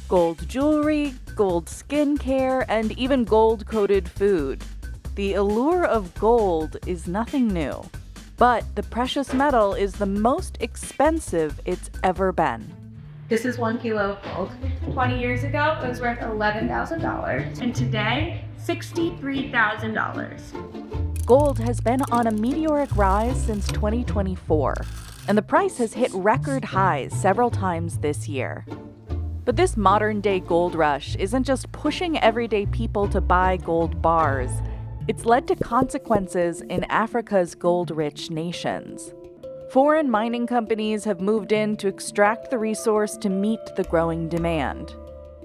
Gold jewelry, gold skincare, and even gold-coated food. The allure of gold is nothing new, but the precious metal is the most expensive it's ever been. This is 1 kilo of gold. 20 years ago, it was worth $11,000. And today, $63,000. Gold has been on a meteoric rise since 2024, and the price has hit record highs several times this year. But this modern-day gold rush isn't just pushing everyday people to buy gold bars. It's led to consequences in Africa's gold-rich nations. Foreign mining companies have moved in to extract the resource to meet the growing demand.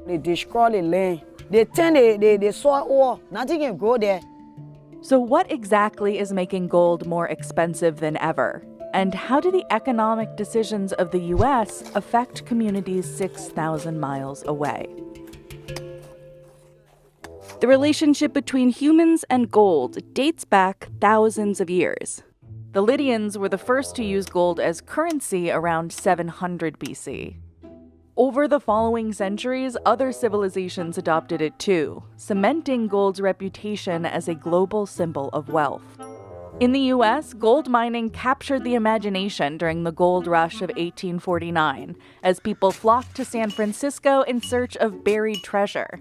They destroy the land. They turn the soil ore. Nothing can grow there. So what exactly is making gold more expensive than ever? And how do the economic decisions of the U.S. affect communities 6,000 miles away? The relationship between humans and gold dates back thousands of years. The Lydians were the first to use gold as currency around 700 BC. Over the following centuries, other civilizations adopted it too, cementing gold's reputation as a global symbol of wealth. In the U.S., gold mining captured the imagination during the gold rush of 1849, as people flocked to San Francisco in search of buried treasure.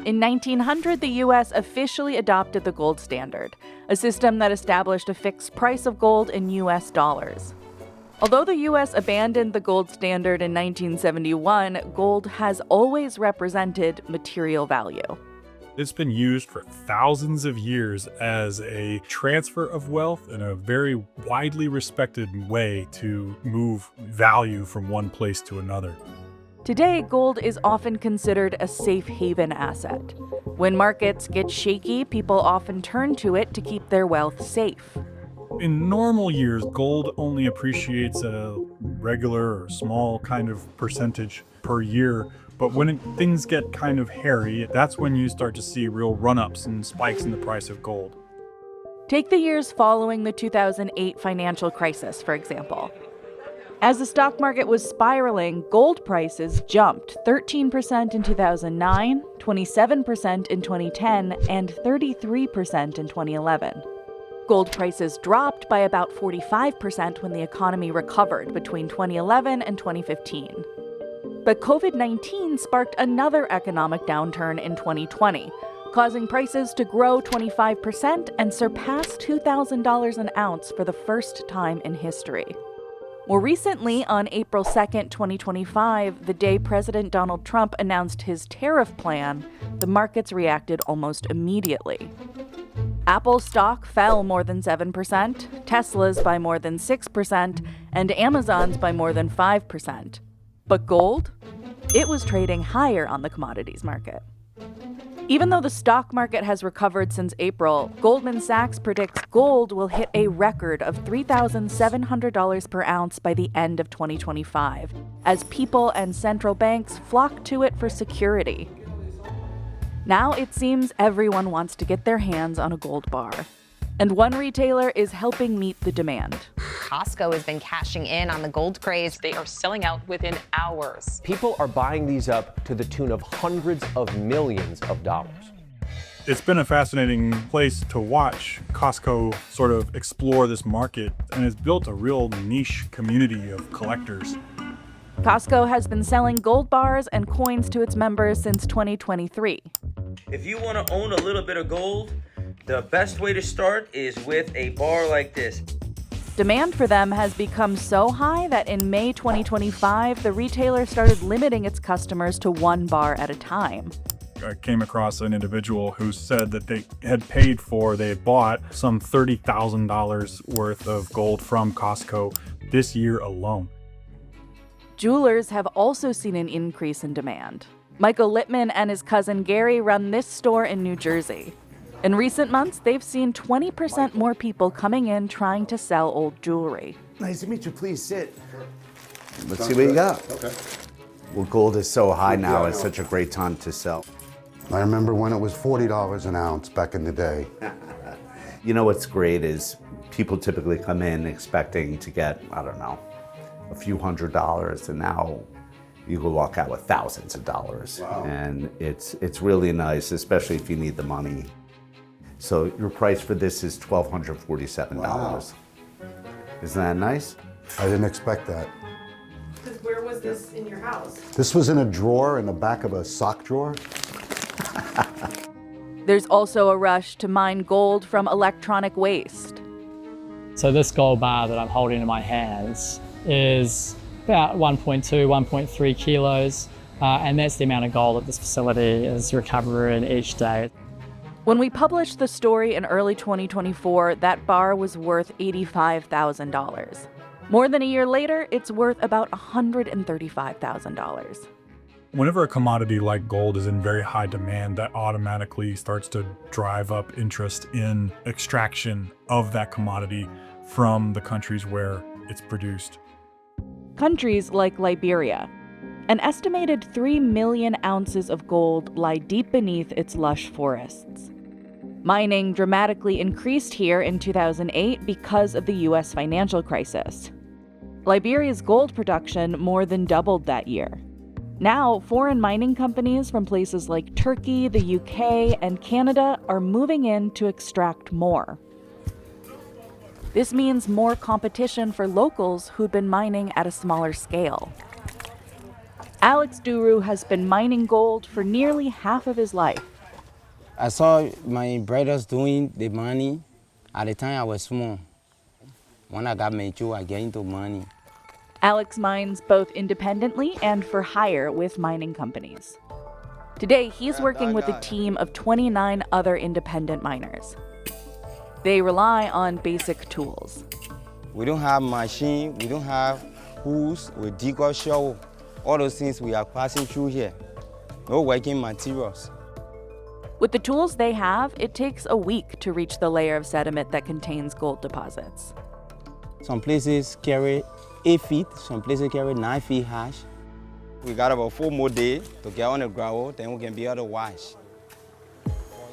In 1900, the U.S. officially adopted the gold standard, a system that established a fixed price of gold in U.S. dollars. Although the U.S. abandoned the gold standard in 1971, gold has always represented material value. It's been used for thousands of years as a transfer of wealth in a very widely respected way to move value from one place to another. Today, gold is often considered a safe haven asset. When markets get shaky, people often turn to it to keep their wealth safe. In normal years, gold only appreciates a regular or small kind of percentage per year. But when things get kind of hairy, that's when you start to see real run-ups and spikes in the price of gold. Take the years following the 2008 financial crisis, for example. As the stock market was spiraling, gold prices jumped 13% in 2009, 27% in 2010, and 33% in 2011. Gold prices dropped by about 45% when the economy recovered between 2011 and 2015. But COVID-19 sparked another economic downturn in 2020, causing prices to grow 25% and surpass $2,000 an ounce for the first time in history. More recently, on April 2, 2025, the day President Donald Trump announced his tariff plan, the markets reacted almost immediately. Apple's stock fell more than 7%, Tesla's by more than 6%, and Amazon's by more than 5%. But gold? It was trading higher on the commodities market. Even though the stock market has recovered since April, Goldman Sachs predicts gold will hit a record of $3,700 per ounce by the end of 2025, as people and central banks flock to it for security. Now it seems everyone wants to get their hands on a gold bar. And one retailer is helping meet the demand. Costco has been cashing in on the gold craze. They are selling out within hours. People are buying these up to the tune of hundreds of millions of dollars. It's been a fascinating place to watch Costco sort of explore this market, and it's built a real niche community of collectors. Costco has been selling gold bars and coins to its members since 2023. If you want to own a little bit of gold, the best way to start is with a bar like this. Demand for them has become so high that in May 2025, the retailer started limiting its customers to one bar at a time. I came across an individual who said that they had bought some $30,000 worth of gold from Costco this year alone. Jewelers have also seen an increase in demand. Michael Littman and his cousin Gary run this store in New Jersey. In recent months, they've seen 20% more people coming in trying to sell old jewelry. Nice to meet you. Please sit. Let's see what you got. Okay. Well, gold is so high now, it's such a great time to sell. I remember when it was $40 an ounce back in the day. You know what's great is people typically come in expecting to get, I don't know, a few $100s, and now you could walk out with thousands of dollars. Wow. And it's really nice, especially if you need the money. So your price for this is $1,247. Wow. Isn't that nice? I didn't expect that. Where was this in your house? This was in a drawer in the back of a sock drawer. There's also a rush to mine gold from electronic waste. So this gold bar that I'm holding in my hands is about 1.2, 1.3 kilos, and that's the amount of gold that this facility is recovering each day. When we published the story in early 2024, that bar was worth $85,000. More than a year later, it's worth about $135,000. Whenever a commodity like gold is in very high demand, that automatically starts to drive up interest in extraction of that commodity from the countries where it's produced. Countries like Liberia. An estimated 3 million ounces of gold lie deep beneath its lush forests. Mining dramatically increased here in 2008 because of the U.S. financial crisis. Liberia's gold production more than doubled that year. Now, foreign mining companies from places like Turkey, the UK, and Canada are moving in to extract more. This means more competition for locals who'd been mining at a smaller scale. Alex Duru has been mining gold for nearly half of his life. I saw my brothers doing the money at the time I was small. When I got mature, I get into money. Alex mines both independently and for hire with mining companies. Today, he's working with a team of 29 other independent miners. They rely on basic tools. We don't have machine, we don't have hooves, we dig or shovel. All those things we are passing through here. No working materials. With the tools they have, it takes a week to reach the layer of sediment that contains gold deposits. Some places carry 8 feet, some places carry 9 feet hash. We got about 4 more days to get on the gravel, then we can be able to wash.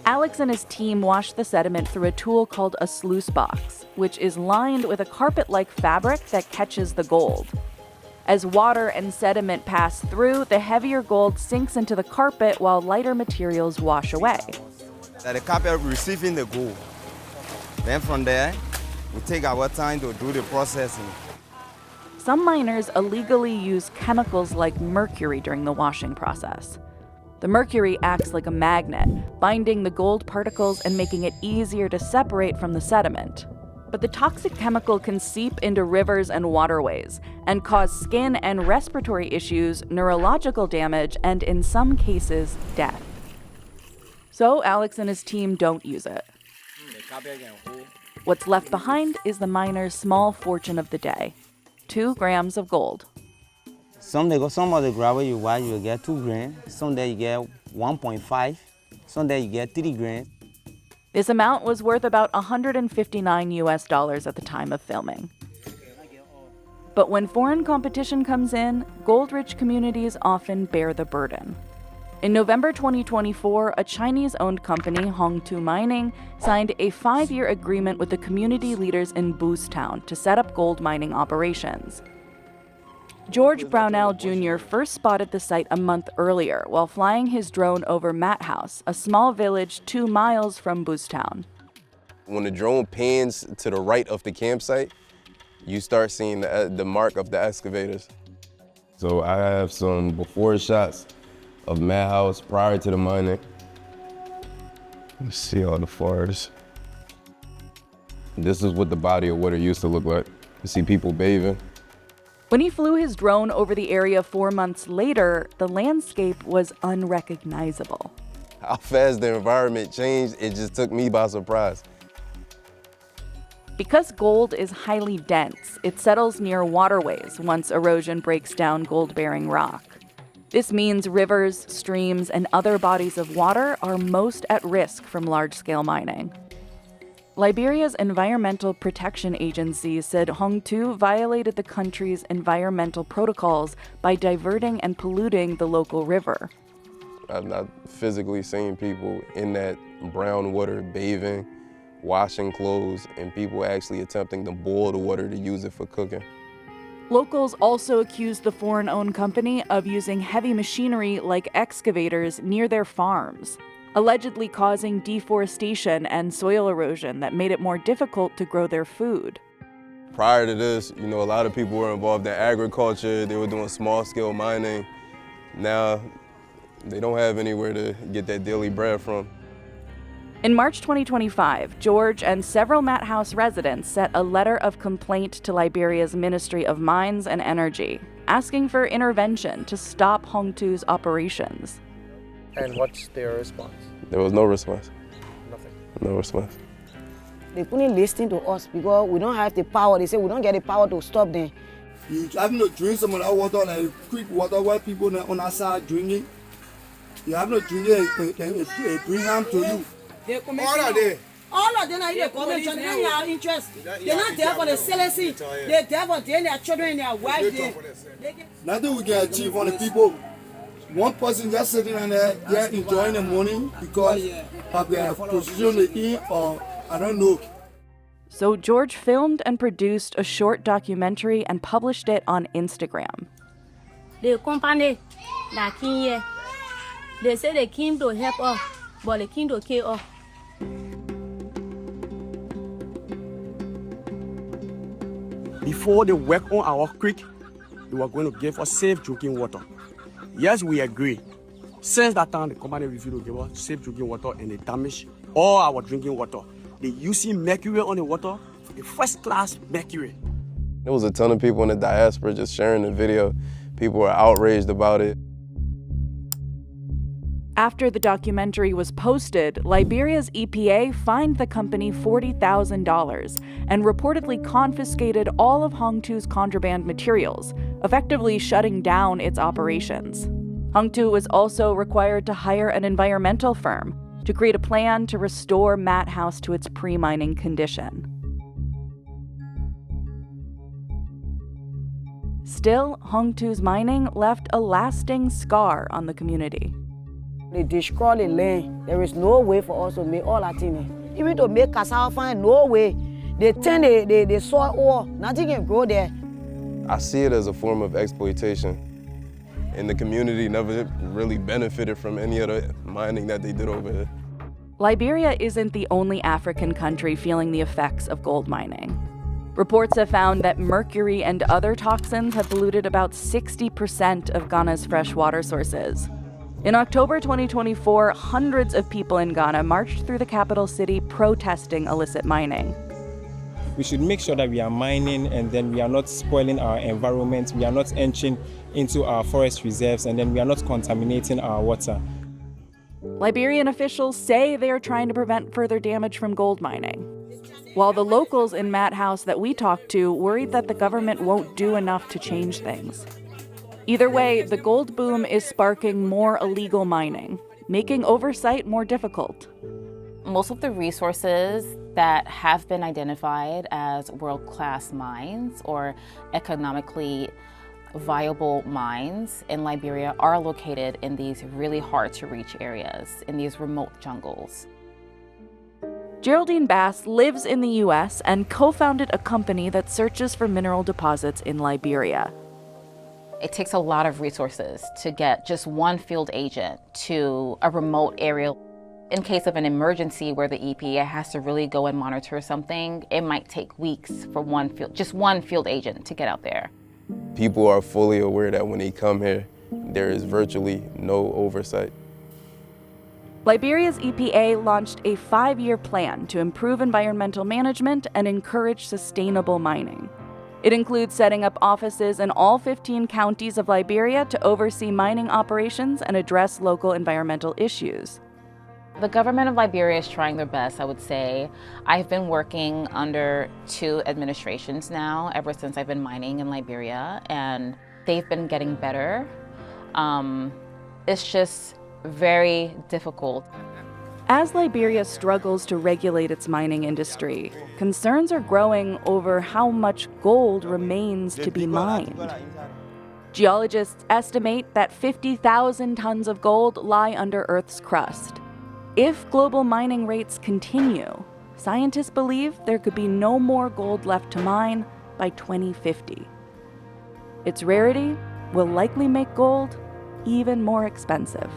Alex and his team wash the sediment through a tool called a sluice box, which is lined with a carpet-like fabric that catches the gold. As water and sediment pass through, the heavier gold sinks into the carpet while lighter materials wash away. The carpet receiving the gold. Then from there, we take our time to do the processing. Some miners illegally use chemicals like mercury during the washing process. The mercury acts like a magnet, binding the gold particles and making it easier to separate from the sediment. But the toxic chemical can seep into rivers and waterways and cause skin and respiratory issues, neurological damage, and in some cases, death. So Alex and his team don't use it. What's left behind is the miner's small fortune of the day, 2 grams of gold. Some of the gravel you wash, you get 2 grams. Some day you get 1.5. Some day you get 3 grams. This amount was worth about $159 US at the time of filming. But when foreign competition comes in, gold-rich communities often bear the burden. In November 2024, a Chinese-owned company, Hongtu Mining, signed a 5-year agreement with the community leaders in Boostown to set up gold mining operations. George Brownell Jr. first spotted the site a month earlier while flying his drone over Matt House, a small village 2 miles from Boostown. When the drone pans to the right of the campsite, you start seeing the mark of the excavators. So I have some before shots of Matt House prior to the mining. Let's see all the fires. This is what the body of water used to look like. You see people bathing. When he flew his drone over the area 4 months later, the landscape was unrecognizable. How fast the environment changed, it just took me by surprise. Because gold is highly dense, it settles near waterways once erosion breaks down gold-bearing rock. This means rivers, streams, and other bodies of water are most at risk from large-scale mining. Liberia's Environmental Protection Agency said Hongtu violated the country's environmental protocols by diverting and polluting the local river. I've not physically seen people in that brown water bathing, washing clothes, and people actually attempting to boil the water to use it for cooking. Locals also accused the foreign-owned company of using heavy machinery like excavators near their farms, allegedly causing deforestation and soil erosion that made it more difficult to grow their food. Prior to this, a lot of people were involved in agriculture. They were doing small-scale mining. Now, they don't have anywhere to get that daily bread from. In March 2025, George and several Matt House residents sent a letter of complaint to Liberia's Ministry of Mines and Energy, asking for intervention to stop Hong Tu's operations. And what's their response? There was no response. Nothing. No response. They couldn't listen to us because we don't have the power. They say we don't get the power to stop them. You have to drink some of that water, like quick water, where people on our side drinking. You have to drink it bring harm to you. All of them. All of them are in the convention. They don't have interest. They're not there for the celibacy. They're there for their children and their wives. Nothing we can achieve on the people. One person just sitting in there, they're enjoying the money because of their position in, or I don't know. So George filmed and produced a short documentary and published it on Instagram. The company that came here, they say they came to help us, but they came to kill us. Before they work on our creek, they were going to give us safe drinking water. Yes, we agree. Since that time, the company refused to give us safe drinking water and they damaged all our drinking water. They using mercury on the water, a first-class mercury. There was a ton of people in the diaspora just sharing the video. People were outraged about it. After the documentary was posted, Liberia's EPA fined the company $40,000 and reportedly confiscated all of Hong Tu's contraband materials, effectively shutting down its operations. Hong Tu was also required to hire an environmental firm to create a plan to restore Matt House to its pre-mining condition. Still, Hong Tu's mining left a lasting scar on the community. They destroy the land. There is no way for us to make all that thing. Even to make cassava fine, no way. They turn the soil over, nothing can grow there. I see it as a form of exploitation. And the community never really benefited from any of the mining that they did over here. Liberia isn't the only African country feeling the effects of gold mining. Reports have found that mercury and other toxins have polluted about 60% of Ghana's fresh water sources. In October 2024, hundreds of people in Ghana marched through the capital city protesting illicit mining. We should make sure that we are mining and then we are not spoiling our environment, we are not entering into our forest reserves, and then we are not contaminating our water. Liberian officials say they are trying to prevent further damage from gold mining, while the locals in Matt House that we talked to worried that the government won't do enough to change things. Either way, the gold boom is sparking more illegal mining, making oversight more difficult. Most of the resources that have been identified as world-class mines or economically viable mines in Liberia are located in these really hard-to-reach areas, in these remote jungles. Geraldine Bass lives in the U.S. and co-founded a company that searches for mineral deposits in Liberia. It takes a lot of resources to get just one field agent to a remote area. In case of an emergency where the EPA has to really go and monitor something, it might take weeks for just one field agent to get out there. People are fully aware that when they come here, there is virtually no oversight. Liberia's EPA launched a 5-year plan to improve environmental management and encourage sustainable mining. It includes setting up offices in all 15 counties of Liberia to oversee mining operations and address local environmental issues. The government of Liberia is trying their best, I would say. I've been working under 2 administrations now, ever since I've been mining in Liberia, and they've been getting better. It's just very difficult. As Liberia struggles to regulate its mining industry, concerns are growing over how much gold remains to be mined. Geologists estimate that 50,000 tons of gold lie under Earth's crust. If global mining rates continue, scientists believe there could be no more gold left to mine by 2050. Its rarity will likely make gold even more expensive.